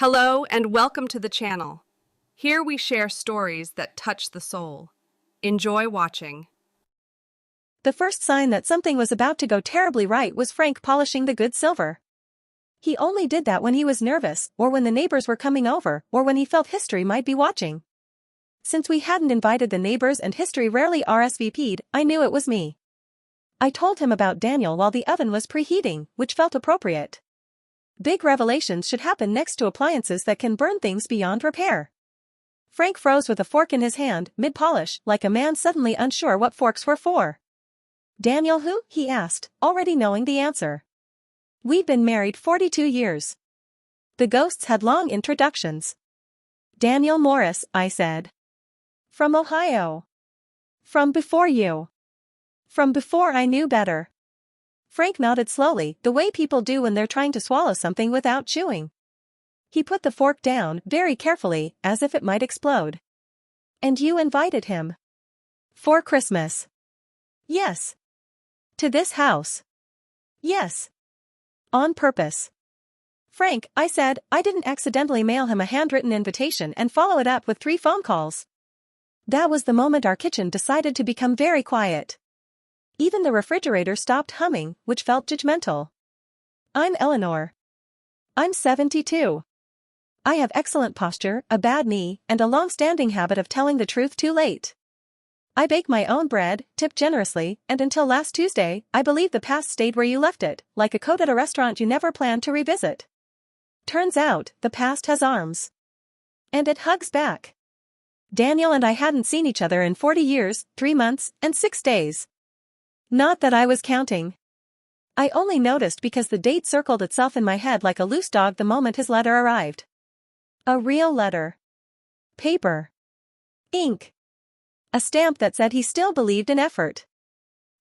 Hello and welcome to the channel. Here we share stories that touch the soul. Enjoy watching. The first sign that something was about to go terribly right was Frank polishing the good silver. He only did that when he was nervous, or when the neighbors were coming over, or when he felt history might be watching. Since we hadn't invited the neighbors and history rarely RSVP'd, I knew it was me. I told him about Daniel while the oven was preheating, which felt appropriate. Big revelations should happen next to appliances that can burn things beyond repair. Frank froze with a fork in his hand, mid-polish, like a man suddenly unsure what forks were for. "Daniel who?" he asked, already knowing the answer. "We've been married 42 years. The ghosts had long introductions. "Daniel Morris," I said. "From Ohio. From before you. From before I knew better." Frank nodded slowly, the way people do when they're trying to swallow something without chewing. He put the fork down very carefully, as if it might explode. "And you invited him? For Christmas?" "Yes." "To this house?" "Yes." "On purpose?" "Frank," I said, "I didn't accidentally mail him a handwritten invitation and follow it up with 3 phone calls." That was the moment our kitchen decided to become very quiet. Even the refrigerator stopped humming, which felt judgmental. "I'm Eleanor. I'm 72. I have excellent posture, a bad knee, and a long-standing habit of telling the truth too late. I bake my own bread, tip generously, and until last Tuesday, I believe the past stayed where you left it, like a coat at a restaurant you never planned to revisit. Turns out, the past has arms. And it hugs back. Daniel and I hadn't seen each other in 40 years, 3 months, and 6 days. Not that I was counting. I only noticed because the date circled itself in my head like a loose dog the moment his letter arrived. A real letter. Paper. Ink. A stamp that said he still believed in effort.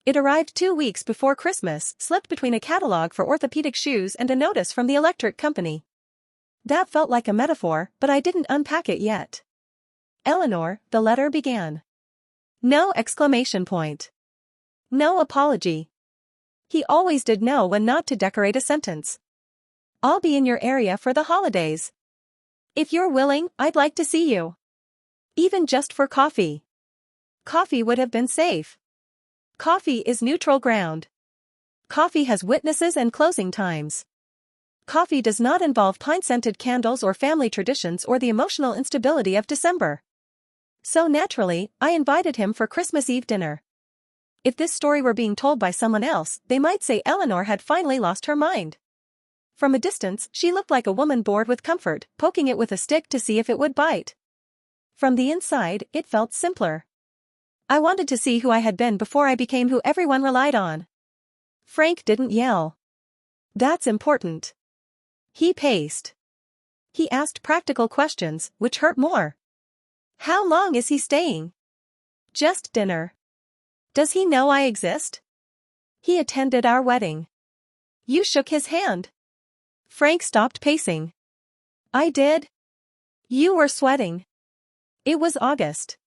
It arrived 2 weeks before Christmas, slipped between a catalog for orthopedic shoes and a notice from the electric company. That felt like a metaphor, but I didn't unpack it yet. "Eleanor," the letter began. No exclamation point. No apology. He always did know when not to decorate a sentence. "I'll be in your area for the holidays. If you're willing, I'd like to see you. Even just for coffee." Coffee would have been safe. Coffee is neutral ground. Coffee has witnesses and closing times. Coffee does not involve pine-scented candles or family traditions or the emotional instability of December. So naturally, I invited him for Christmas Eve dinner. If this story were being told by someone else, they might say Eleanor had finally lost her mind. From a distance, she looked like a woman bored with comfort, poking it with a stick to see if it would bite. From the inside, it felt simpler. I wanted to see who I had been before I became who everyone relied on. Frank didn't yell. That's important. He paced. He asked practical questions, which hurt more. "How long is he staying?" "Just dinner." "Does he know I exist?" "He attended our wedding." "You shook his hand." Frank stopped pacing. "I did." "You were sweating." It was August.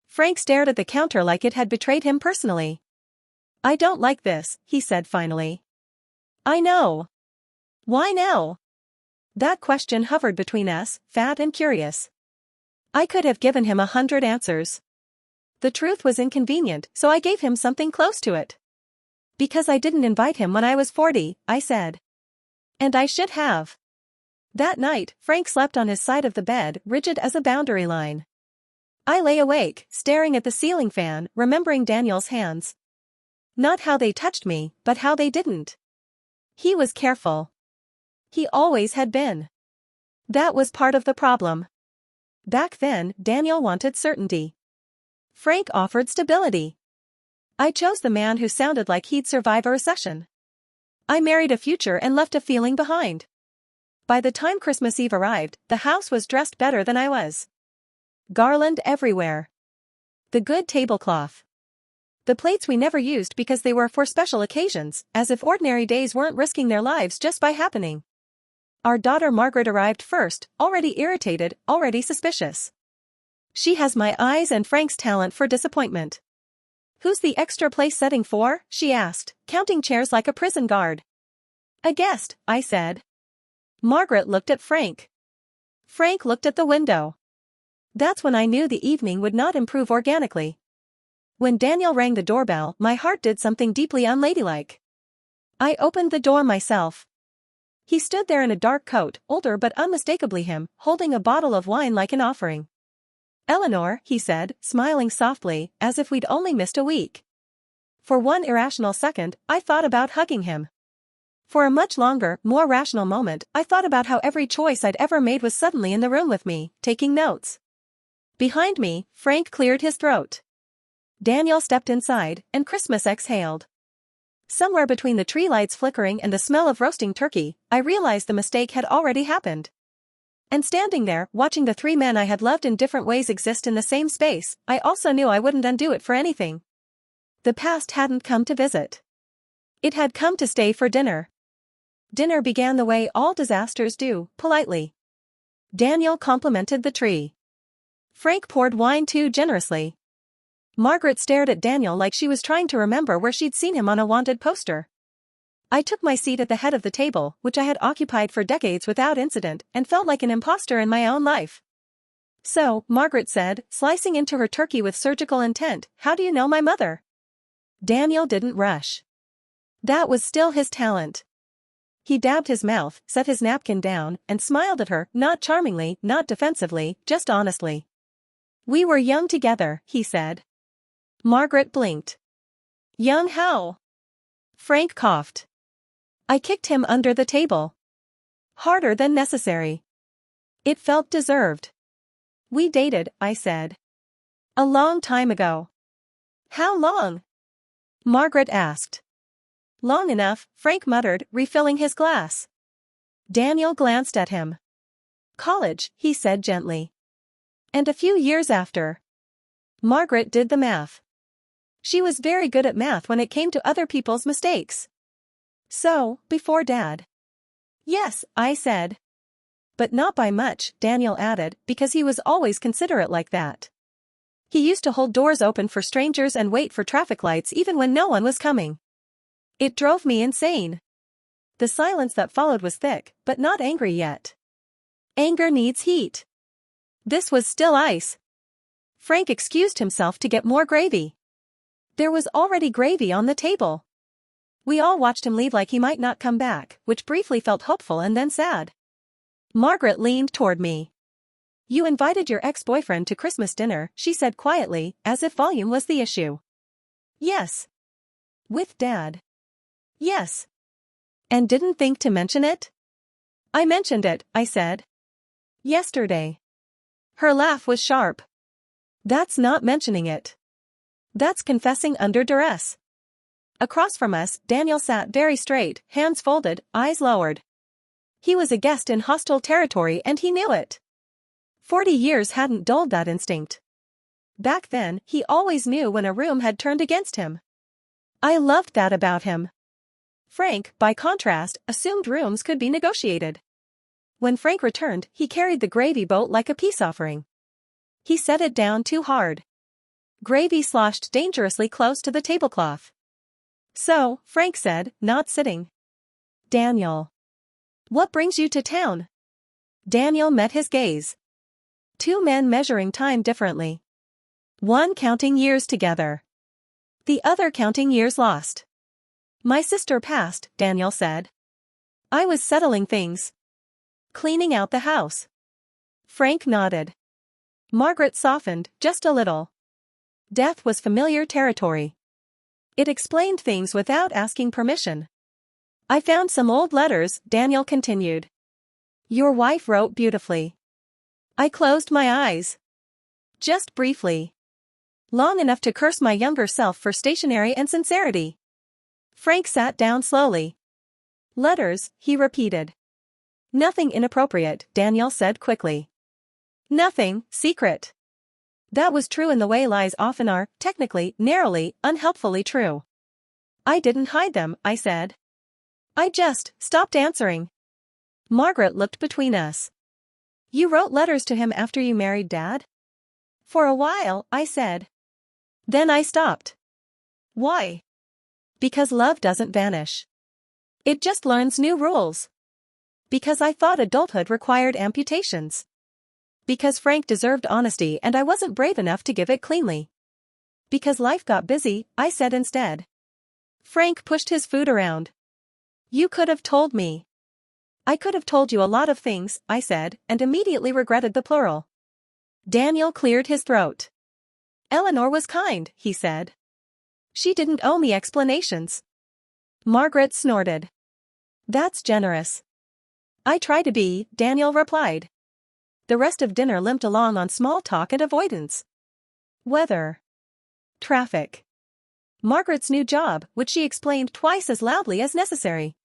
Frank stared at the counter like it had betrayed him personally. "I don't like this," he said finally. "I know." "Why now?" That question hovered between us, fat and curious. I could have given him 100 answers. The truth was inconvenient, so I gave him something close to it. "Because I didn't invite him when I was 40, I said. And I should have." That night, Frank slept on his side of the bed, rigid as a boundary line. I lay awake, staring at the ceiling fan, remembering Daniel's hands. Not how they touched me, but how they didn't. He was careful. He always had been. That was part of the problem. Back then, Daniel wanted certainty. Frank offered stability. I chose the man who sounded like he'd survive a recession. I married a future and left a feeling behind. By the time Christmas Eve arrived, the house was dressed better than I was. Garland everywhere. The good tablecloth. The plates we never used because they were for special occasions, as if ordinary days weren't risking their lives just by happening. Our daughter Margaret arrived first, already irritated, already suspicious. She has my eyes and Frank's talent for disappointment. "Who's the extra place setting for?" she asked, counting chairs like a prison guard. "A guest," I said. Margaret looked at Frank. Frank looked at the window. That's when I knew the evening would not improve organically. When Daniel rang the doorbell, my heart did something deeply unladylike. I opened the door myself. He stood there in a dark coat, older but unmistakably him, holding a bottle of wine like an offering. "Eleanor," he said, smiling softly, as if we'd only missed a week. For one irrational second, I thought about hugging him. For a much longer, more rational moment, I thought about how every choice I'd ever made was suddenly in the room with me, taking notes. Behind me, Frank cleared his throat. Daniel stepped inside, and Christmas exhaled. Somewhere between the tree lights flickering and the smell of roasting turkey, I realized the mistake had already happened. And standing there, watching the three men I had loved in different ways exist in the same space, I also knew I wouldn't undo it for anything. The past hadn't come to visit. It had come to stay for dinner. Dinner began the way all disasters do, politely. Daniel complimented the tree. Frank poured wine too generously. Margaret stared at Daniel like she was trying to remember where she'd seen him on a wanted poster. I took my seat at the head of the table, which I had occupied for decades without incident, and felt like an imposter in my own life. "So," Margaret said, slicing into her turkey with surgical intent, "how do you know my mother?" Daniel didn't rush. That was still his talent. He dabbed his mouth, set his napkin down, and smiled at her, not charmingly, not defensively, just honestly. "We were young together," he said. Margaret blinked. "Young how?" Frank coughed. "I kicked him under the table. Harder than necessary. It felt deserved." "We dated," I said. "A long time ago." "How long?" Margaret asked. "Long enough," Frank muttered, refilling his glass. Daniel glanced at him. "College," he said gently. "And a few years after." Margaret did the math. She was very good at math when it came to other people's mistakes. "So, before Dad." "Yes," I said. "But not by much," Daniel added, because he was always considerate like that. He used to hold doors open for strangers and wait for traffic lights even when no one was coming. It drove me insane. The silence that followed was thick, but not angry yet. Anger needs heat. This was still ice. Frank excused himself to get more gravy. There was already gravy on the table. We all watched him leave like he might not come back, which briefly felt hopeful and then sad. Margaret leaned toward me. "You invited your ex-boyfriend to Christmas dinner," she said quietly, as if volume was the issue. "Yes." "With Dad?" "Yes." "And didn't think to mention it?" "I mentioned it," I said. "Yesterday." Her laugh was sharp. "That's not mentioning it. That's confessing under duress." Across from us, Daniel sat very straight, hands folded, eyes lowered. He was a guest in hostile territory and he knew it. 40 years hadn't dulled that instinct. Back then, he always knew when a room had turned against him. I loved that about him. Frank, by contrast, assumed rooms could be negotiated. When Frank returned, he carried the gravy boat like a peace offering. He set it down too hard. Gravy sloshed dangerously close to the tablecloth. "So," Frank said, not sitting. "Daniel. What brings you to town?" Daniel met his gaze. Two men measuring time differently. One counting years together. The other counting years lost. "My sister passed," Daniel said. "I was settling things. Cleaning out the house." Frank nodded. Margaret softened, just a little. Death was familiar territory. It explained things without asking permission. "I found some old letters," Daniel continued. "Your wife wrote beautifully." I closed my eyes. Just briefly. Long enough to curse my younger self for stationery and sincerity. Frank sat down slowly. "Letters," he repeated. "Nothing inappropriate," Daniel said quickly. "Nothing secret." That was true in the way lies often are, technically, narrowly, unhelpfully true. "I didn't hide them," I said. "I just stopped answering." Margaret looked between us. "You wrote letters to him after you married Dad?" "For a while," I said. Then I stopped. "Why?" "Because love doesn't vanish. It just learns new rules." "Because I thought adulthood required amputations." Because Frank deserved honesty and I wasn't brave enough to give it cleanly. Because life got busy, I said instead. Frank pushed his food around. You could have told me. I could have told you a lot of things, I said, and immediately regretted the plural. Daniel cleared his throat. Eleanor was kind, he said. She didn't owe me explanations. Margaret snorted. That's generous. I try to be, Daniel replied. The rest of dinner limped along on small talk and avoidance. Weather. Traffic. Margaret's new job, which she explained twice as loudly as necessary.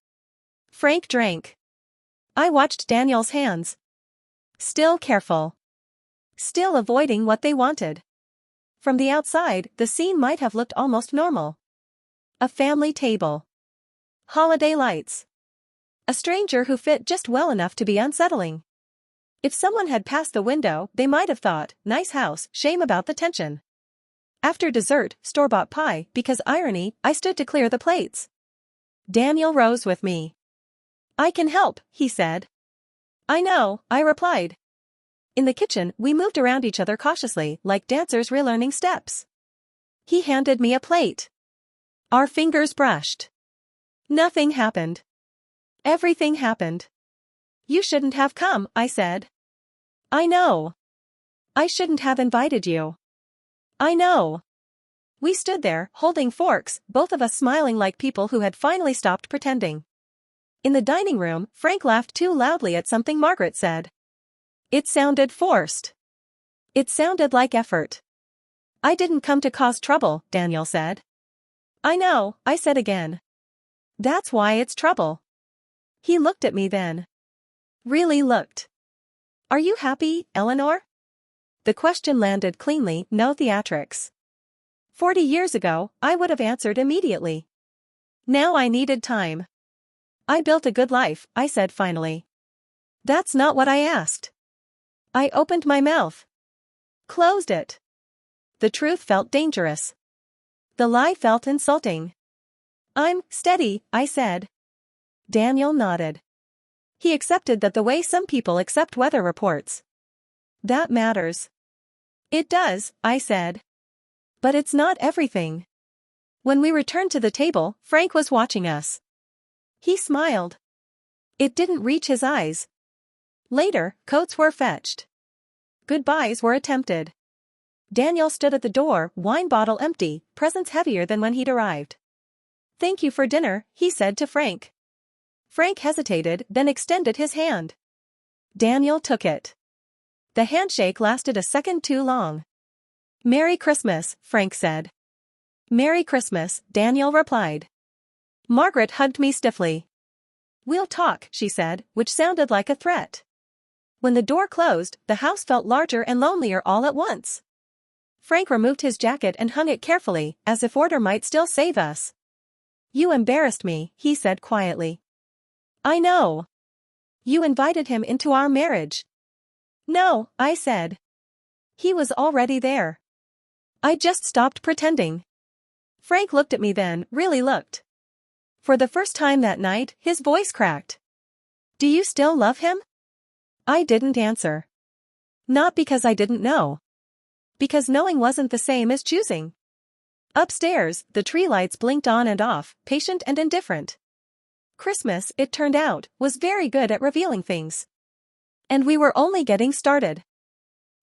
Frank drank. I watched Daniel's hands. Still careful. Still avoiding what they wanted. From the outside, the scene might have looked almost normal. A family table. Holiday lights. A stranger who fit just well enough to be unsettling. If someone had passed the window, they might have thought, nice house, shame about the tension. After dessert, store-bought pie, because irony, I stood to clear the plates. Daniel rose with me. I can help, he said. I know, I replied. In the kitchen, we moved around each other cautiously, like dancers relearning steps. He handed me a plate. Our fingers brushed. Nothing happened. Everything happened. You shouldn't have come, I said. I know. I shouldn't have invited you. I know. We stood there, holding forks, both of us smiling like people who had finally stopped pretending. In the dining room, Frank laughed too loudly at something Margaret said. It sounded forced. It sounded like effort. I didn't come to cause trouble, Daniel said. I know, I said again. That's why it's trouble. He looked at me then. Really looked. Are you happy, Eleanor? The question landed cleanly, no theatrics. 40 years ago, I would have answered immediately. Now I needed time. I built a good life, I said finally. That's not what I asked. I opened my mouth. Closed it. The truth felt dangerous. The lie felt insulting. I'm steady, I said. Daniel nodded. He accepted that the way some people accept weather reports. That matters. It does, I said. But it's not everything. When we returned to the table, Frank was watching us. He smiled. It didn't reach his eyes. Later, coats were fetched. Goodbyes were attempted. Daniel stood at the door, wine bottle empty, presents heavier than when he'd arrived. Thank you for dinner, he said to Frank. Frank hesitated, then extended his hand. Daniel took it. The handshake lasted a second too long. Merry Christmas, Frank said. Merry Christmas, Daniel replied. Margaret hugged me stiffly. We'll talk, she said, which sounded like a threat. When the door closed, the house felt larger and lonelier all at once. Frank removed his jacket and hung it carefully, as if order might still save us. You embarrassed me, he said quietly. I know. You invited him into our marriage. No, I said. He was already there. I just stopped pretending. Frank looked at me then, really looked. For the first time that night, his voice cracked. Do you still love him? I didn't answer. Not because I didn't know. Because knowing wasn't the same as choosing. Upstairs, the tree lights blinked on and off, patient and indifferent. Christmas, it turned out, was very good at revealing things. And we were only getting started.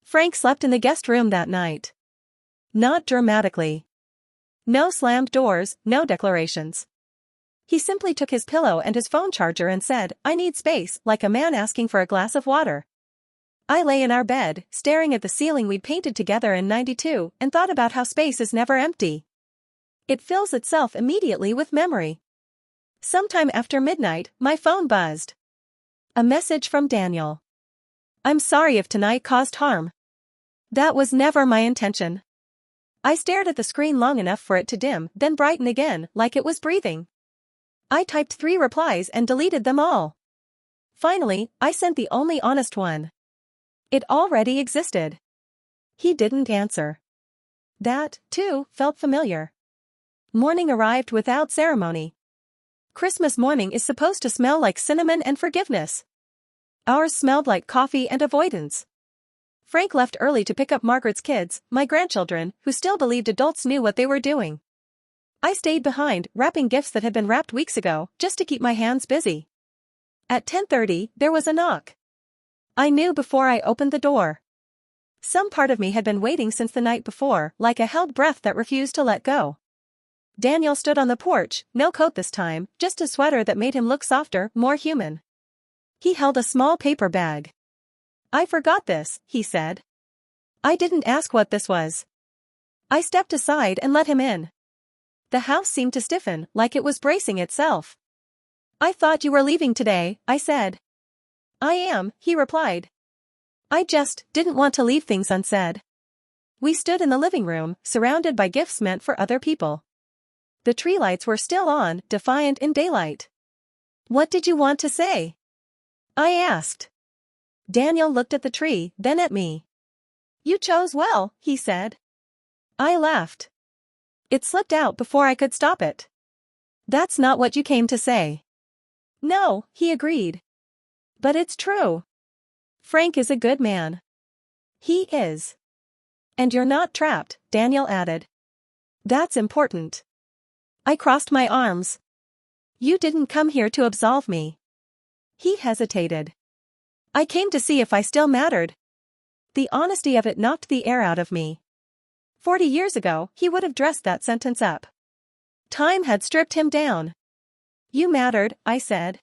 Frank slept in the guest room that night. Not dramatically. No slammed doors, no declarations. He simply took his pillow and his phone charger and said, I need space, like a man asking for a glass of water. I lay in our bed, staring at the ceiling we'd painted together in '92, and thought about how space is never empty. It fills itself immediately with memory. Sometime after midnight, my phone buzzed. A message from Daniel. I'm sorry if tonight caused harm. That was never my intention. I stared at the screen long enough for it to dim, then brighten again, like it was breathing. I typed 3 replies and deleted them all. Finally, I sent the only honest one. It already existed. He didn't answer. That, too, felt familiar. Morning arrived without ceremony. Christmas morning is supposed to smell like cinnamon and forgiveness. Ours smelled like coffee and avoidance. Frank left early to pick up Margaret's kids, my grandchildren, who still believed adults knew what they were doing. I stayed behind, wrapping gifts that had been wrapped weeks ago, just to keep my hands busy. At 10:30, there was a knock. I knew before I opened the door. Some part of me had been waiting since the night before, like a held breath that refused to let go. Daniel stood on the porch, no coat this time, just a sweater that made him look softer, more human. He held a small paper bag. "I forgot this," he said. I didn't ask what this was. I stepped aside and let him in. The house seemed to stiffen, like it was bracing itself. "I thought you were leaving today," I said. "I am," he replied. "I just didn't want to leave things unsaid." We stood in the living room, surrounded by gifts meant for other people. The tree lights were still on, defiant in daylight. "What did you want to say?" I asked. Daniel looked at the tree, then at me. "You chose well," he said. I laughed. It slipped out before I could stop it. "That's not what you came to say." "No," he agreed. "But it's true. Frank is a good man." "He is." "And you're not trapped," Daniel added. "That's important." I crossed my arms. "You didn't come here to absolve me." He hesitated. "I came to see if I still mattered." The honesty of it knocked the air out of me. 40 years ago, he would have dressed that sentence up. Time had stripped him down. "You mattered," I said.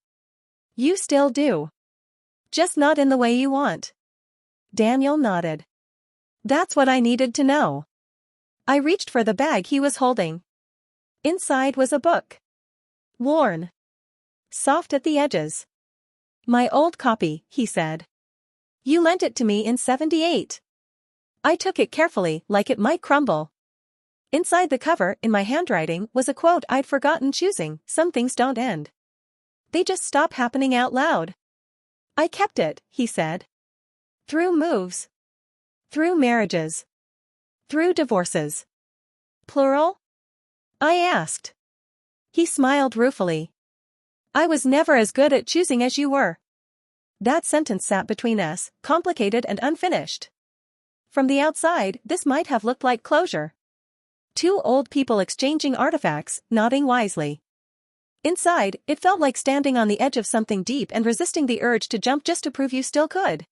"You still do. Just not in the way you want." Daniel nodded. That's what I needed to know. I reached for the bag he was holding. Inside was a book. Worn. Soft at the edges. "My old copy," he said. "You lent it to me in '78. I took it carefully, like it might crumble. Inside the cover, in my handwriting, was a quote I'd forgotten choosing: "Some things don't end. They just stop happening out loud." "I kept it," he said. "Through moves. Through marriages. Through divorces." "Plural?" I asked. He smiled ruefully. "I was never as good at choosing as you were." That sentence sat between us, complicated and unfinished. From the outside, this might have looked like closure. Two old people exchanging artifacts, nodding wisely. Inside, it felt like standing on the edge of something deep and resisting the urge to jump just to prove you still could.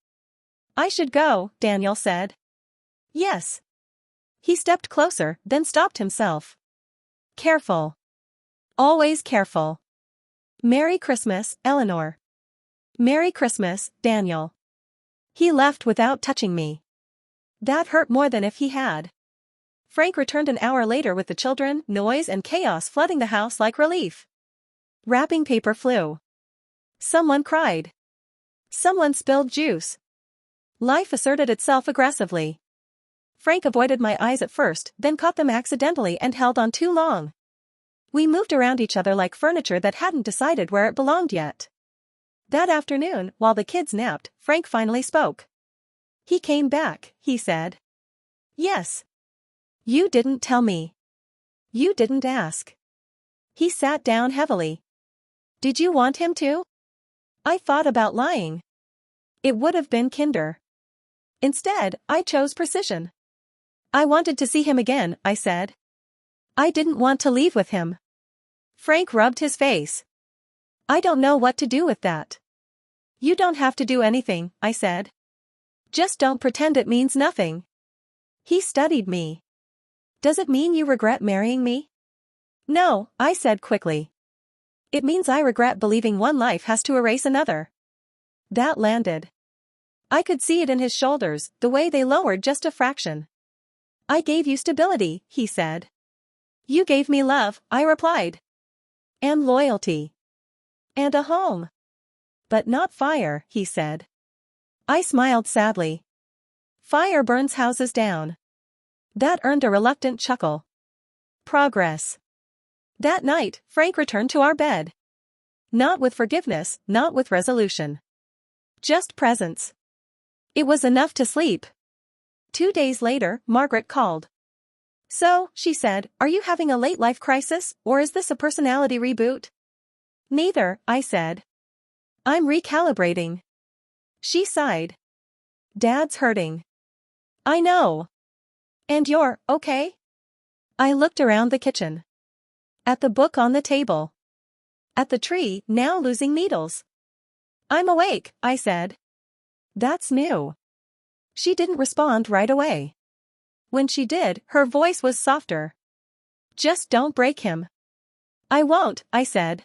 "I should go," Daniel said. "Yes." He stepped closer, then stopped himself. "Careful. Always careful. Merry Christmas, Eleanor." "Merry Christmas, Daniel." He left without touching me. That hurt more than if he had. Frank returned an hour later with the children, noise and chaos flooding the house like relief. Wrapping paper flew. Someone cried. Someone spilled juice. Life asserted itself aggressively. Frank avoided my eyes at first, then caught them accidentally and held on too long. We moved around each other like furniture that hadn't decided where it belonged yet. That afternoon, while the kids napped, Frank finally spoke. "He came back," he said. "Yes. You didn't tell me. You didn't ask." He sat down heavily. "Did you want him to?" I thought about lying. It would have been kinder. Instead, I chose precision. "I wanted to see him again," I said. "I didn't want to leave with him." Frank rubbed his face. "I don't know what to do with that." "You don't have to do anything," I said. "Just don't pretend it means nothing." He studied me. "Does it mean you regret marrying me?" "No," I said quickly. "It means I regret believing one life has to erase another." That landed. I could see it in his shoulders, the way they lowered just a fraction. "I gave you stability," he said. "You gave me love," I replied. "And loyalty. And a home." "But not fire," he said. I smiled sadly. "Fire burns houses down." That earned a reluctant chuckle. Progress. That night, Frank returned to our bed. Not with forgiveness, not with resolution. Just presence. It was enough to sleep. 2 days later, Margaret called. "So," she said, "are you having a late-life crisis, or is this a personality reboot?" "Neither," I said. "I'm recalibrating." She sighed. "Dad's hurting." I know. And you're okay? I looked around the kitchen. At the book on the table. At the tree, now losing needles. I'm awake, I said. That's new. She didn't respond right away. When she did, her voice was softer. Just don't break him. I won't, I said.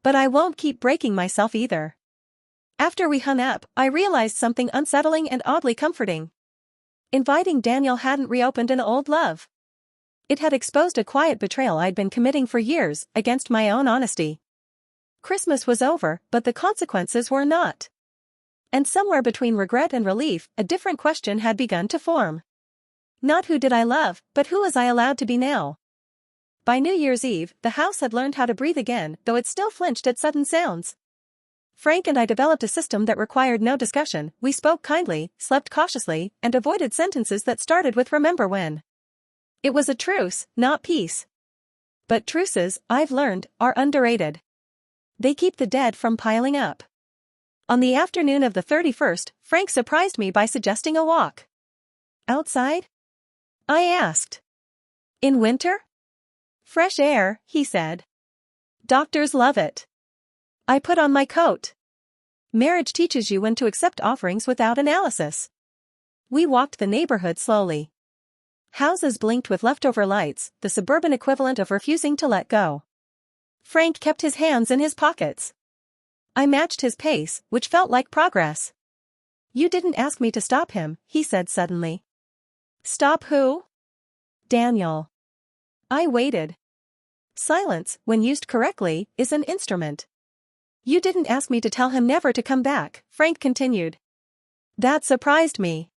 But I won't keep breaking myself either. After we hung up, I realized something unsettling and oddly comforting. Inviting Daniel hadn't reopened an old love. It had exposed a quiet betrayal I'd been committing for years, against my own honesty. Christmas was over, but the consequences were not. And somewhere between regret and relief, a different question had begun to form. Not who did I love, but who was I allowed to be now? By New Year's Eve, the house had learned how to breathe again, though it still flinched at sudden sounds. Frank and I developed a system that required no discussion. We spoke kindly, slept cautiously, and avoided sentences that started with "remember when." It was a truce, not peace. But truces, I've learned, are underrated. They keep the dead from piling up. On the afternoon of the 31st, Frank surprised me by suggesting a walk. Outside? I asked. In winter? Fresh air, he said. Doctors love it. I put on my coat. Marriage teaches you when to accept offerings without analysis. We walked the neighborhood slowly. Houses blinked with leftover lights, the suburban equivalent of refusing to let go. Frank kept his hands in his pockets. I matched his pace, which felt like progress. You didn't ask me to stop him, he said suddenly. Stop who? Daniel. I waited. Silence, when used correctly, is an instrument. You didn't ask me to tell him never to come back, Frank continued. That surprised me.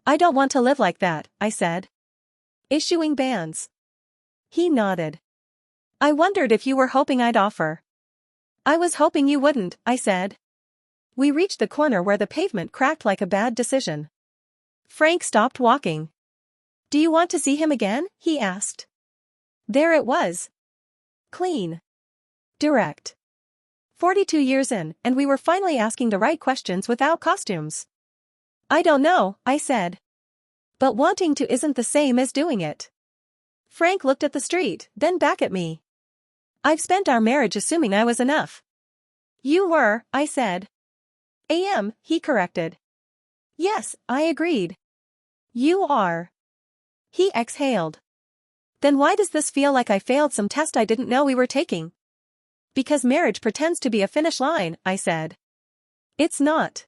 I don't want to live like that, I said. Issuing bans. He nodded. I wondered if you were hoping I'd offer. I was hoping you wouldn't, I said. We reached the corner where the pavement cracked like a bad decision. Frank stopped walking. Do you want to see him again? He asked. There it was. Clean. Direct. 42 years in, and we were finally asking the right questions without costumes. I don't know, I said. But wanting to isn't the same as doing it. Frank looked at the street, then back at me. I've spent our marriage assuming I was enough. You were, I said. He corrected. Yes, I agreed. You are. He exhaled. Then why does this feel like I failed some test I didn't know we were taking? Because marriage pretends to be a finish line, I said. It's not.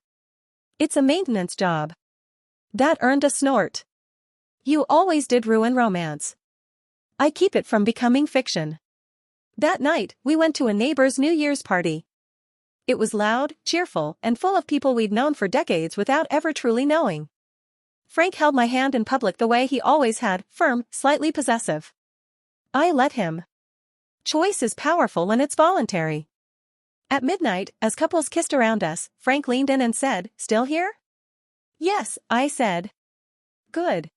It's a maintenance job. That earned a snort. You always did ruin romance. I keep it from becoming fiction. That night, we went to a neighbor's New Year's party. It was loud, cheerful, and full of people we'd known for decades without ever truly knowing. Frank held my hand in public the way he always had, firm, slightly possessive. I let him. Choice is powerful when it's voluntary. At midnight, as couples kissed around us, Frank leaned in and said, "Still here?" Yes, I said. Good.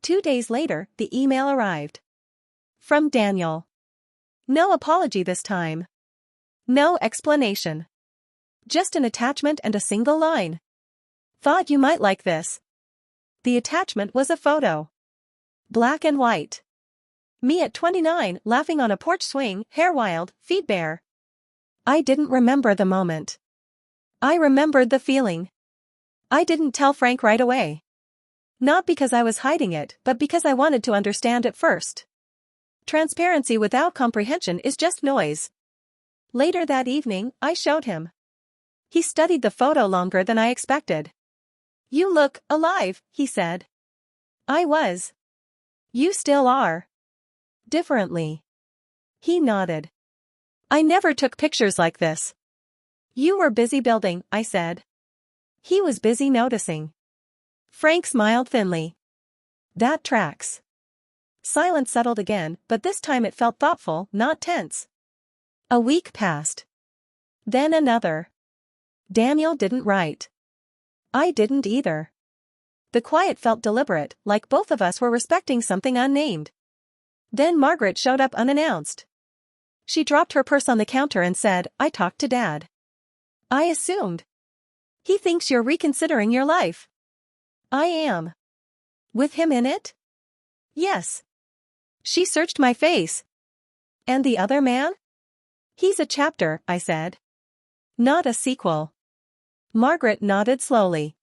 2 days later, the email arrived. From Daniel. No apology this time. No explanation. Just an attachment and a single line. Thought you might like this. The attachment was a photo. Black and white. Me at 29, laughing on a porch swing, hair wild, feet bare. I didn't remember the moment. I remembered the feeling. I didn't tell Frank right away. Not because I was hiding it, but because I wanted to understand it first. Transparency without comprehension is just noise. Later that evening, I showed him. He studied the photo longer than I expected. You look alive, he said. I was. You still are. Differently. He nodded. I never took pictures like this. You were busy building, I said. He was busy noticing. Frank smiled thinly. That tracks. Silence settled again, but this time it felt thoughtful, not tense. A week passed. Then another. Daniel didn't write. I didn't either. The quiet felt deliberate, like both of us were respecting something unnamed. Then Margaret showed up unannounced. She dropped her purse on the counter and said, "I talked to Dad." I assumed. He thinks you're reconsidering your life. I am. With him in it? Yes. She searched my face. And the other man? He's a chapter, I said. Not a sequel. Margaret nodded slowly.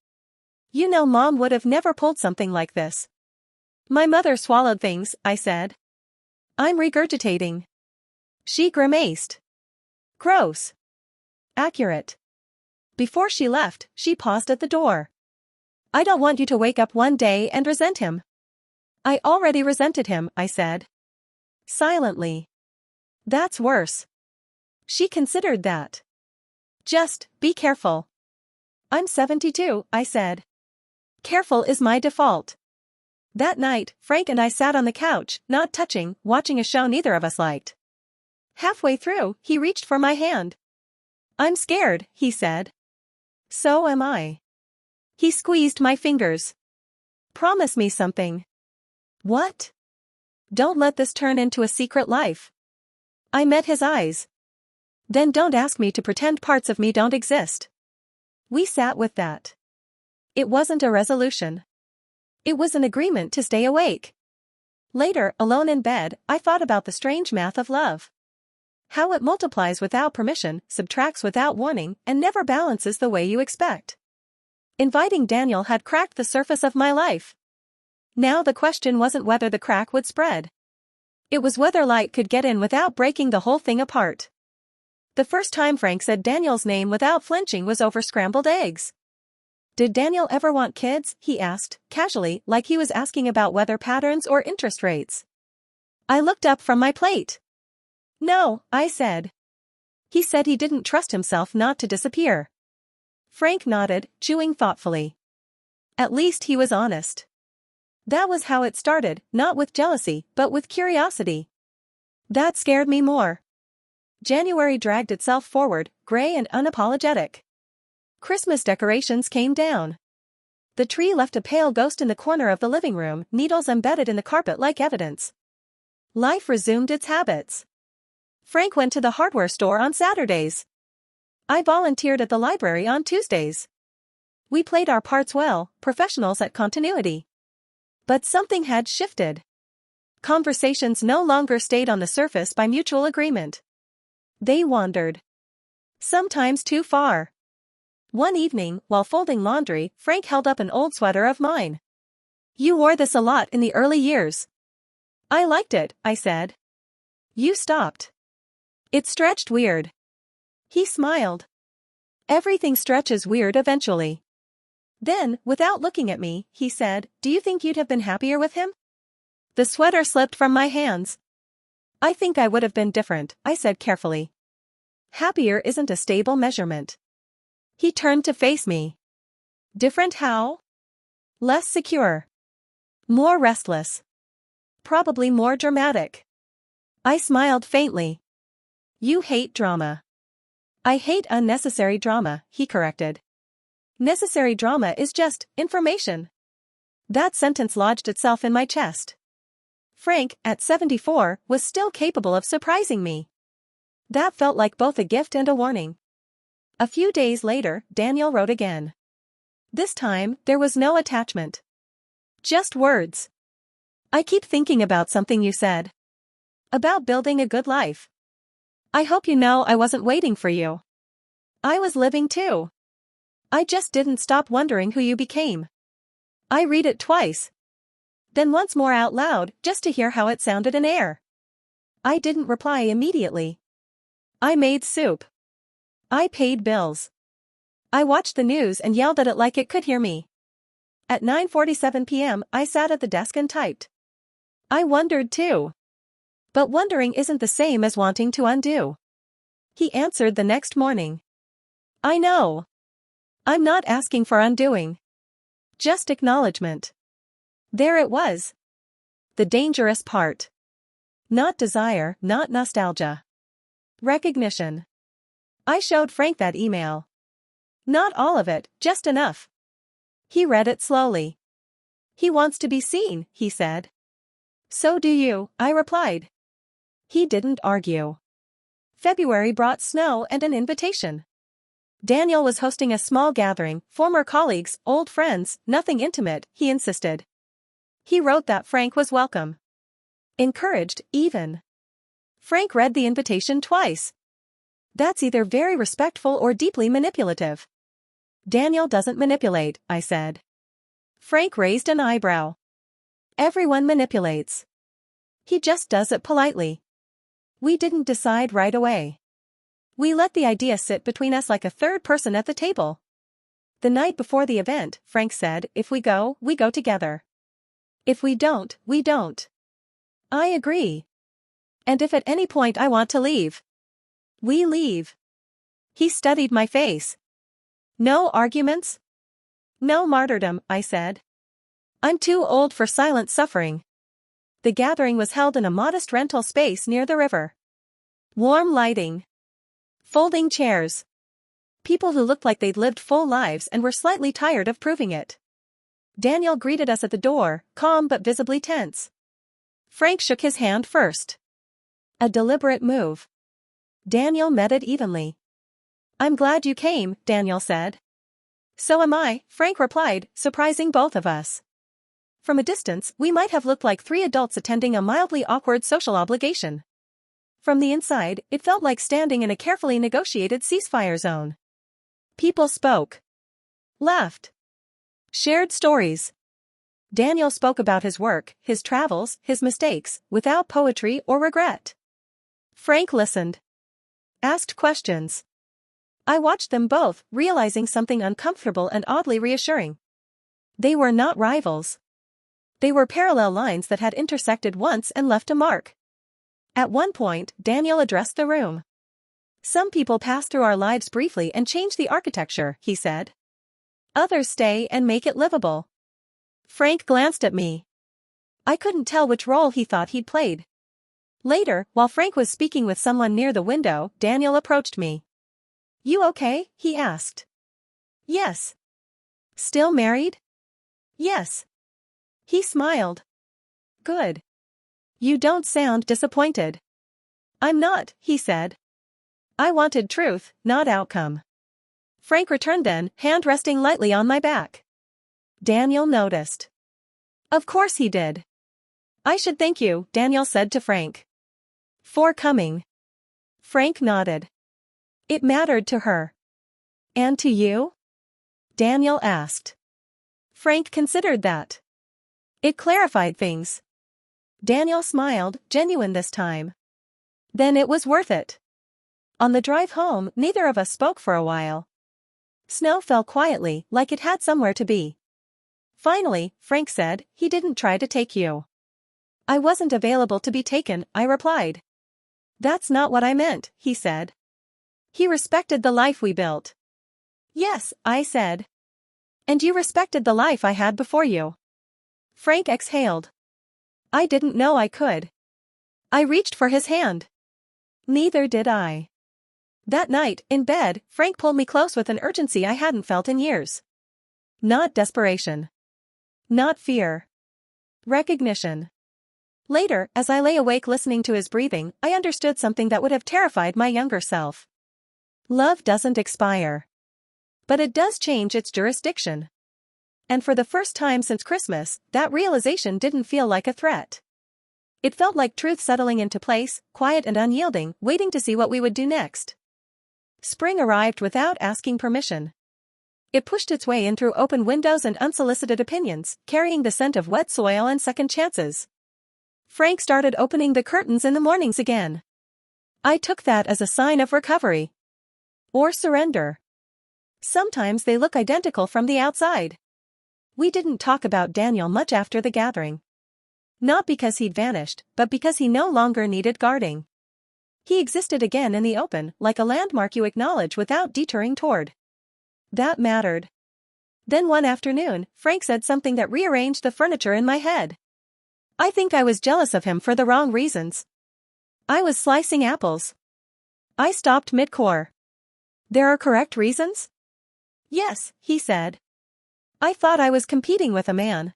You know, Mom would have never pulled something like this. My mother swallowed things, I said. I'm regurgitating. She grimaced. Gross. Accurate. Before she left, she paused at the door. I don't want you to wake up one day and resent him. I already resented him, I said. Silently. That's worse. She considered that. Just, be careful. I'm 72, I said. Careful is my default. That night, Frank and I sat on the couch, not touching, watching a show neither of us liked. Halfway through, he reached for my hand. I'm scared, he said. So am I. He squeezed my fingers. Promise me something. What? Don't let this turn into a secret life. I met his eyes. Then don't ask me to pretend parts of me don't exist. We sat with that. It wasn't a resolution. It was an agreement to stay awake. Later, alone in bed, I thought about the strange math of love. How it multiplies without permission, subtracts without warning, and never balances the way you expect. Inviting Daniel had cracked the surface of my life. Now the question wasn't whether the crack would spread. It was whether light could get in without breaking the whole thing apart. The first time Frank said Daniel's name without flinching was over scrambled eggs. Did Daniel ever want kids? He asked, casually, like he was asking about weather patterns or interest rates. I looked up from my plate. No, I said. He said he didn't trust himself not to disappear. Frank nodded, chewing thoughtfully. At least he was honest. That was how it started, not with jealousy, but with curiosity. That scared me more. January dragged itself forward, gray and unapologetic. Christmas decorations came down. The tree left a pale ghost in the corner of the living room, needles embedded in the carpet like evidence. Life resumed its habits. Frank went to the hardware store on Saturdays. I volunteered at the library on Tuesdays. We played our parts well, professionals at continuity. But something had shifted. Conversations no longer stayed on the surface by mutual agreement. They wandered. Sometimes too far. One evening, while folding laundry, Frank held up an old sweater of mine. You wore this a lot in the early years. I liked it, I said. You stopped. It stretched weird. He smiled. Everything stretches weird eventually. Then, without looking at me, he said, do you think you'd have been happier with him? The sweater slipped from my hands. I think I would have been different, I said carefully. Happier isn't a stable measurement. He turned to face me. Different how? Less secure. More restless. Probably more dramatic. I smiled faintly. You hate drama. I hate unnecessary drama, he corrected. Necessary drama is just information. That sentence lodged itself in my chest. Frank, at 74, was still capable of surprising me. That felt like both a gift and a warning. A few days later, Daniel wrote again. This time, there was no attachment. Just words. I keep thinking about something you said. About building a good life. I hope you know I wasn't waiting for you. I was living too. I just didn't stop wondering who you became. I read it twice. Then once more out loud, just to hear how it sounded in air. I didn't reply immediately. I made soup. I paid bills. I watched the news and yelled at it like it could hear me. At 9:47 p.m., I sat at the desk and typed. I wondered too. But wondering isn't the same as wanting to undo. He answered the next morning. I know. I'm not asking for undoing. Just acknowledgement. There it was. The dangerous part. Not desire, not nostalgia. Recognition. I showed Frank that email. Not all of it, just enough. He read it slowly. He wants to be seen, he said. So do you, I replied. He didn't argue. February brought snow and an invitation. Daniel was hosting a small gathering, former colleagues, old friends, nothing intimate, he insisted. He wrote that Frank was welcome. Encouraged, even. Frank read the invitation twice. That's either very respectful or deeply manipulative. Daniel doesn't manipulate, I said. Frank raised an eyebrow. Everyone manipulates. He just does it politely. We didn't decide right away. We let the idea sit between us like a third person at the table. The night before the event, Frank said, if we go together. If we don't, we don't. I agree. And if at any point I want to leave, we leave. He studied my face. No arguments? No martyrdom, I said. I'm too old for silent suffering. The gathering was held in a modest rental space near the river. Warm lighting. Folding chairs. People who looked like they'd lived full lives and were slightly tired of proving it. Daniel greeted us at the door, calm but visibly tense. Frank shook his hand first. A deliberate move. Daniel met it evenly. I'm glad you came, Daniel said. So am I, Frank replied, surprising both of us. From a distance, we might have looked like three adults attending a mildly awkward social obligation. From the inside, it felt like standing in a carefully negotiated ceasefire zone. People spoke. Laughed. Shared stories. Daniel spoke about his work, his travels, his mistakes, without poetry or regret. Frank listened. Asked questions. I watched them both, realizing something uncomfortable and oddly reassuring. They were not rivals. They were parallel lines that had intersected once and left a mark. At one point, Daniel addressed the room. Some people pass through our lives briefly and change the architecture, he said. Others stay and make it livable. Frank glanced at me. I couldn't tell which role he thought he'd played. Later, while Frank was speaking with someone near the window, Daniel approached me. You okay? He asked. Yes. Still married? Yes. He smiled. Good. You don't sound disappointed. I'm not, he said. I wanted truth, not outcome. Frank returned then, hand resting lightly on my back. Daniel noticed. Of course he did. I should thank you, Daniel said to Frank. For coming. Frank nodded. It mattered to her. And to you? Daniel asked. Frank considered that. It clarified things. Daniel smiled, genuine this time. Then it was worth it. On the drive home, neither of us spoke for a while. Snow fell quietly, like it had somewhere to be. Finally, Frank said, he didn't try to take you. I wasn't available to be taken, I replied. That's not what I meant, he said. He respected the life we built. Yes, I said. And you respected the life I had before you. Frank exhaled. I didn't know I could. I reached for his hand. Neither did I. That night, in bed, Frank pulled me close with an urgency I hadn't felt in years. Not desperation. Not fear. Recognition. Later, as I lay awake listening to his breathing, I understood something that would have terrified my younger self. Love doesn't expire. But it does change its jurisdiction. And for the first time since Christmas, that realization didn't feel like a threat. It felt like truth settling into place, quiet and unyielding, waiting to see what we would do next. Spring arrived without asking permission. It pushed its way in through open windows and unsolicited opinions, carrying the scent of wet soil and second chances. Frank started opening the curtains in the mornings again. I took that as a sign of recovery. Or surrender. Sometimes they look identical from the outside. We didn't talk about Daniel much after the gathering. Not because he'd vanished, but because he no longer needed guarding. He existed again in the open, like a landmark you acknowledge without detouring toward. That mattered. Then one afternoon, Frank said something that rearranged the furniture in my head. I think I was jealous of him for the wrong reasons. I was slicing apples. I stopped mid-core. There are correct reasons? Yes, he said. I thought I was competing with a man.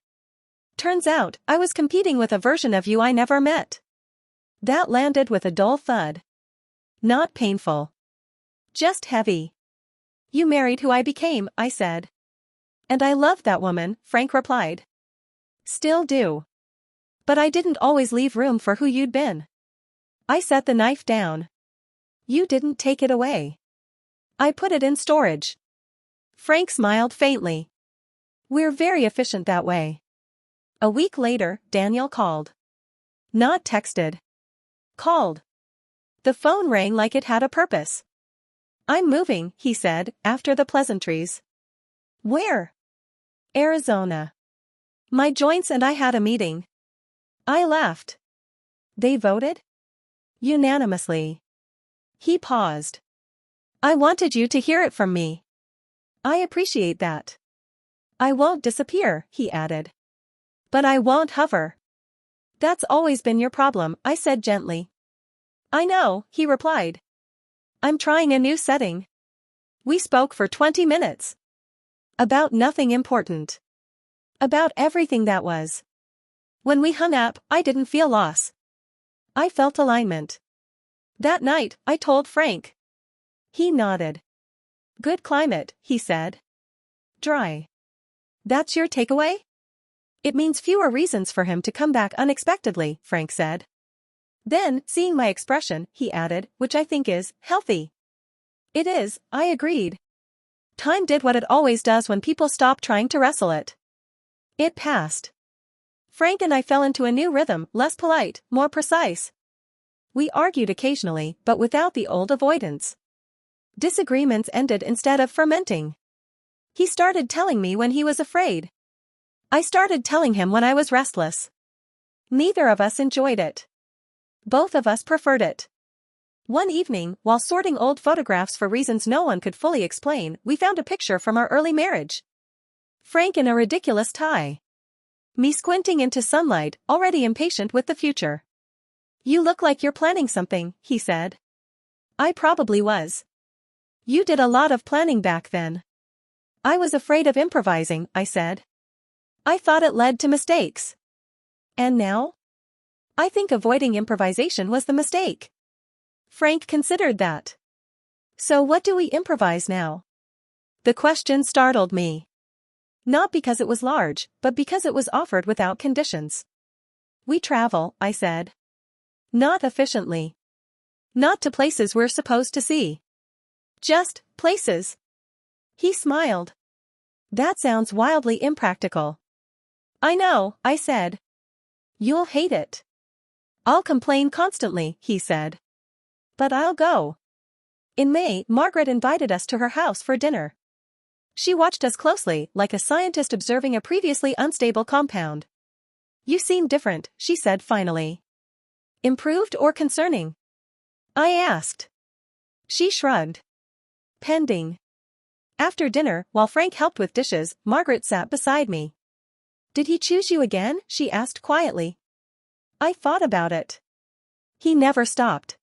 Turns out, I was competing with a version of you I never met. That landed with a dull thud. Not painful. Just heavy. You married who I became, I said. And I loved that woman, Frank replied. Still do. But I didn't always leave room for who you'd been. I set the knife down. You didn't take it away. I put it in storage. Frank smiled faintly. We're very efficient that way. A week later, Daniel called. Not texted. Called. The phone rang like it had a purpose. I'm moving, he said, after the pleasantries. Where? Arizona. My joints and I had a meeting. I laughed. They voted? Unanimously. He paused. I wanted you to hear it from me. I appreciate that. I won't disappear, he added. But I won't hover. That's always been your problem, I said gently. I know, he replied. I'm trying a new setting. We spoke for 20 minutes. About nothing important. About everything that was. When we hung up, I didn't feel loss. I felt alignment. That night, I told Frank. He nodded. Good climate, he said. Dry. That's your takeaway? It means fewer reasons for him to come back unexpectedly, Frank said. Then, seeing my expression, he added, which I think is healthy. It is, I agreed. Time did what it always does when people stop trying to wrestle it. It passed. Frank and I fell into a new rhythm, less polite, more precise. We argued occasionally, but without the old avoidance. Disagreements ended instead of fermenting. He started telling me when he was afraid. I started telling him when I was restless. Neither of us enjoyed it. Both of us preferred it. One evening, while sorting old photographs for reasons no one could fully explain, we found a picture from our early marriage. Frank in a ridiculous tie. Me squinting into sunlight, already impatient with the future. You look like you're planning something, he said. I probably was. You did a lot of planning back then. I was afraid of improvising, I said. I thought it led to mistakes. And now? I think avoiding improvisation was the mistake. Frank considered that. So what do we improvise now? The question startled me. Not because it was large, but because it was offered without conditions. We travel, I said. Not efficiently. Not to places we're supposed to see. Just places. He smiled. That sounds wildly impractical. I know, I said. You'll hate it. I'll complain constantly, he said. But I'll go. In May, Margaret invited us to her house for dinner. She watched us closely, like a scientist observing a previously unstable compound. You seem different, she said finally. Improved or concerning? I asked. She shrugged. Pending. After dinner, while Frank helped with dishes, Margaret sat beside me. Did he choose you again? She asked quietly. I thought about it. He never stopped.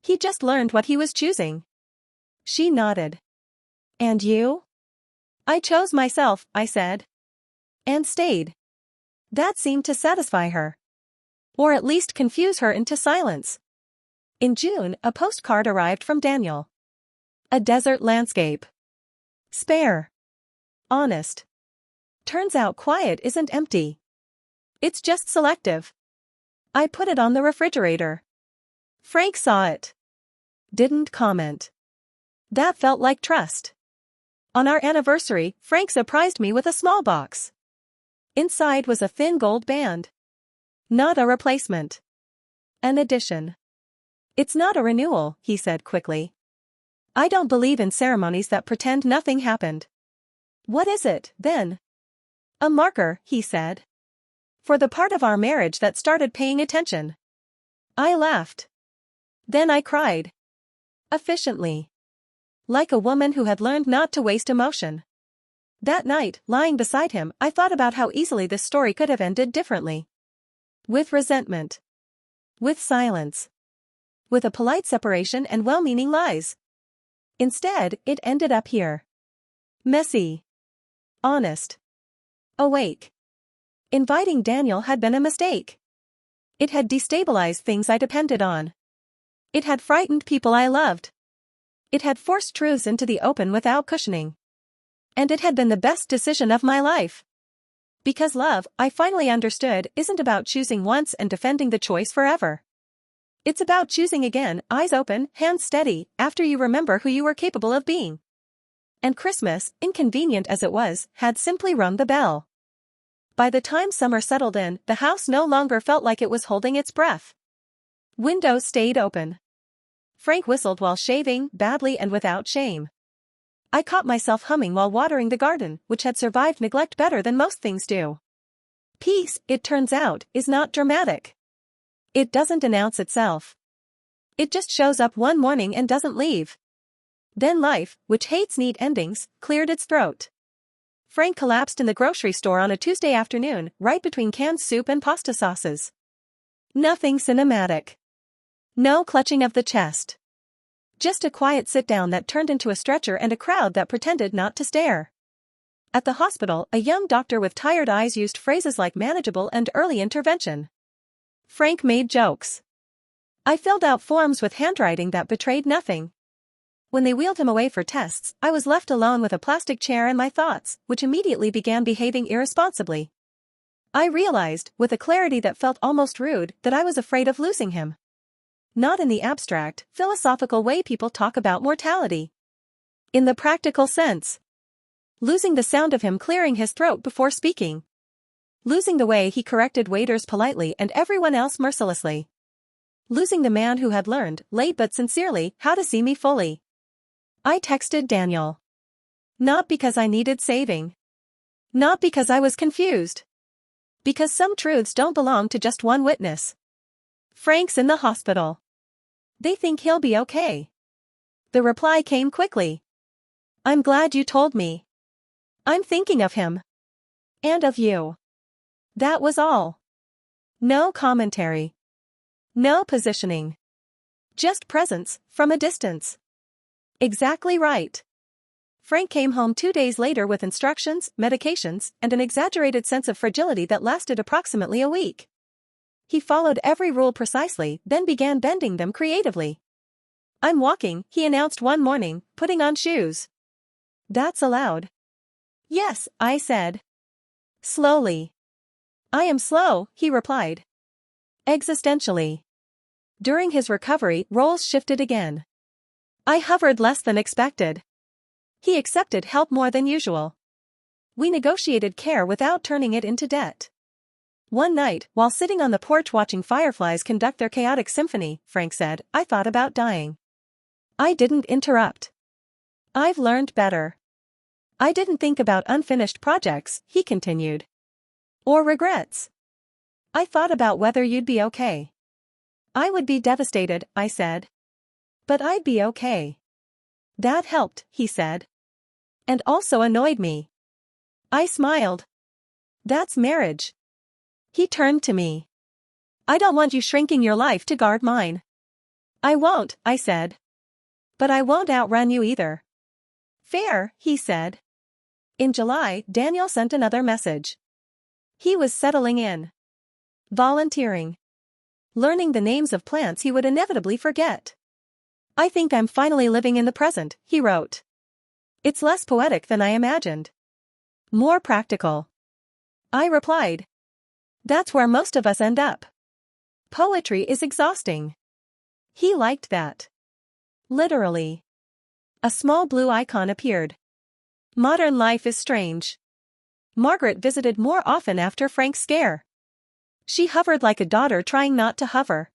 He just learned what he was choosing. She nodded. And you? I chose myself, I said. And stayed. That seemed to satisfy her. Or at least confuse her into silence. In June, a postcard arrived from Daniel. A desert landscape. Spare. Honest. Turns out quiet isn't empty. It's just selective. I put it on the refrigerator. Frank saw it. Didn't comment. That felt like trust. On our anniversary, Frank surprised me with a small box. Inside was a thin gold band. Not a replacement. An addition. It's not a renewal, he said quickly. I don't believe in ceremonies that pretend nothing happened. What is it, then? A marker, he said. For the part of our marriage that started paying attention. I laughed. Then I cried. Efficiently. Like a woman who had learned not to waste emotion. That night, lying beside him, I thought about how easily this story could have ended differently. With resentment. With silence. With a polite separation and well-meaning lies. Instead, it ended up here. Messy. Honest. Awake. Inviting Daniel had been a mistake. It had destabilized things I depended on. It had frightened people I loved. It had forced truths into the open without cushioning. And it had been the best decision of my life. Because love, I finally understood, isn't about choosing once and defending the choice forever. It's about choosing again, eyes open, hands steady, after you remember who you were capable of being. And Christmas, inconvenient as it was, had simply rung the bell. By the time summer settled in, the house no longer felt like it was holding its breath. Windows stayed open. Frank whistled while shaving, badly and without shame. I caught myself humming while watering the garden, which had survived neglect better than most things do. Peace, it turns out, is not dramatic. It doesn't announce itself. It just shows up one morning and doesn't leave. Then life, which hates neat endings, cleared its throat. Frank collapsed in the grocery store on a Tuesday afternoon, right between canned soup and pasta sauces. Nothing cinematic. No clutching of the chest. Just a quiet sit-down that turned into a stretcher and a crowd that pretended not to stare. At the hospital, a young doctor with tired eyes used phrases like manageable and early intervention. Frank made jokes. I filled out forms with handwriting that betrayed nothing. When they wheeled him away for tests, I was left alone with a plastic chair and my thoughts, which immediately began behaving irresponsibly. I realized, with a clarity that felt almost rude, that I was afraid of losing him. Not in the abstract, philosophical way people talk about mortality. In the practical sense. Losing the sound of him clearing his throat before speaking. Losing the way he corrected waiters politely and everyone else mercilessly. Losing the man who had learned, late but sincerely, how to see me fully. I texted Daniel. Not because I needed saving. Not because I was confused. Because some truths don't belong to just one witness. Frank's in the hospital. They think he'll be okay. The reply came quickly. I'm glad you told me. I'm thinking of him. And of you. That was all. No commentary. No positioning. Just presence, from a distance. Exactly right. Frank came home 2 days later with instructions, medications, and an exaggerated sense of fragility that lasted approximately a week. He followed every rule precisely, then began bending them creatively. I'm walking, he announced one morning, putting on shoes. That's allowed. Yes, I said. Slowly. I am slow, he replied. Existentially. During his recovery, roles shifted again. I hovered less than expected. He accepted help more than usual. We negotiated care without turning it into debt. One night, while sitting on the porch watching fireflies conduct their chaotic symphony, Frank said, I thought about dying. I didn't interrupt. I've learned better. I didn't think about unfinished projects, he continued. Or regrets. I thought about whether you'd be okay. I would be devastated, I said. But I'd be okay. That helped, he said. And also annoyed me. I smiled. That's marriage. He turned to me. I don't want you shrinking your life to guard mine. I won't, I said. But I won't outrun you either. Fair, he said. In July, Daniel sent another message. He was settling in. Volunteering. Learning the names of plants he would inevitably forget. I think I'm finally living in the present, he wrote. It's less poetic than I imagined. More practical. I replied. That's where most of us end up. Poetry is exhausting. He liked that. Literally. A small blue icon appeared. Modern life is strange. Margaret visited more often after Frank's scare. She hovered like a daughter trying not to hover.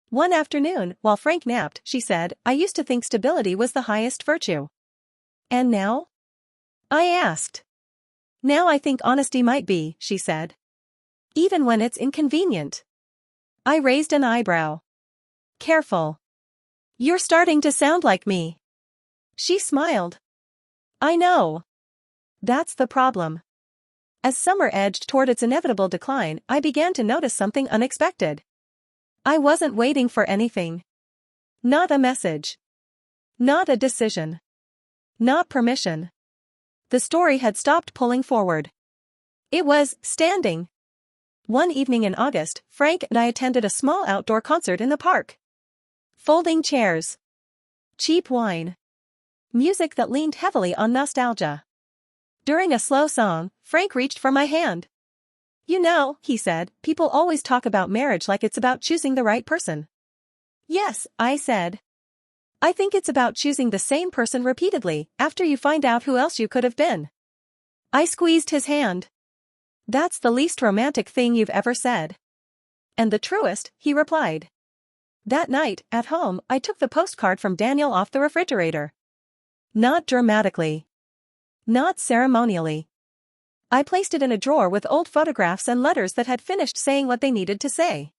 One afternoon, while Frank napped, she said, I used to think stability was the highest virtue. And now? I asked. Now I think honesty might be, she said. Even when it's inconvenient. I raised an eyebrow. Careful. You're starting to sound like me. She smiled. I know. That's the problem. As summer edged toward its inevitable decline, I began to notice something unexpected. I wasn't waiting for anything. Not a message. Not a decision. Not permission. The story had stopped pulling forward. It was standing. One evening in August, Frank and I attended a small outdoor concert in the park. Folding chairs. Cheap wine. Music that leaned heavily on nostalgia. During a slow song, Frank reached for my hand. You know, he said, people always talk about marriage like it's about choosing the right person. Yes, I said. I think it's about choosing the same person repeatedly, after you find out who else you could have been. I squeezed his hand. That's the least romantic thing you've ever said. And the truest, he replied. That night, at home, I took the postcard from Daniel off the refrigerator. Not dramatically. Not ceremonially. I placed it in a drawer with old photographs and letters that had finished saying what they needed to say.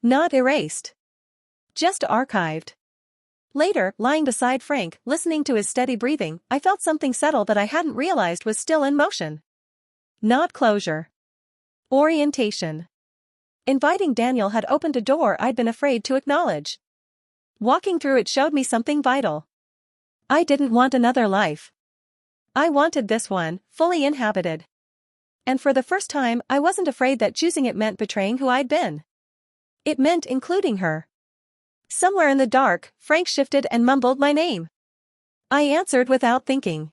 Not erased. Just archived. Later, lying beside Frank, listening to his steady breathing, I felt something settle that I hadn't realized was still in motion. Not closure. Orientation. Inviting Daniel had opened a door I'd been afraid to acknowledge. Walking through it showed me something vital. I didn't want another life. I wanted this one, fully inhabited. And for the first time, I wasn't afraid that choosing it meant betraying who I'd been. It meant including her. Somewhere in the dark, Frank shifted and mumbled my name. I answered without thinking.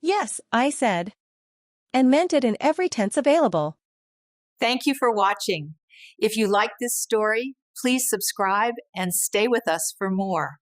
Yes, I said. And meant it in every tense available. Thank you for watching. If you like this story, please subscribe and stay with us for more.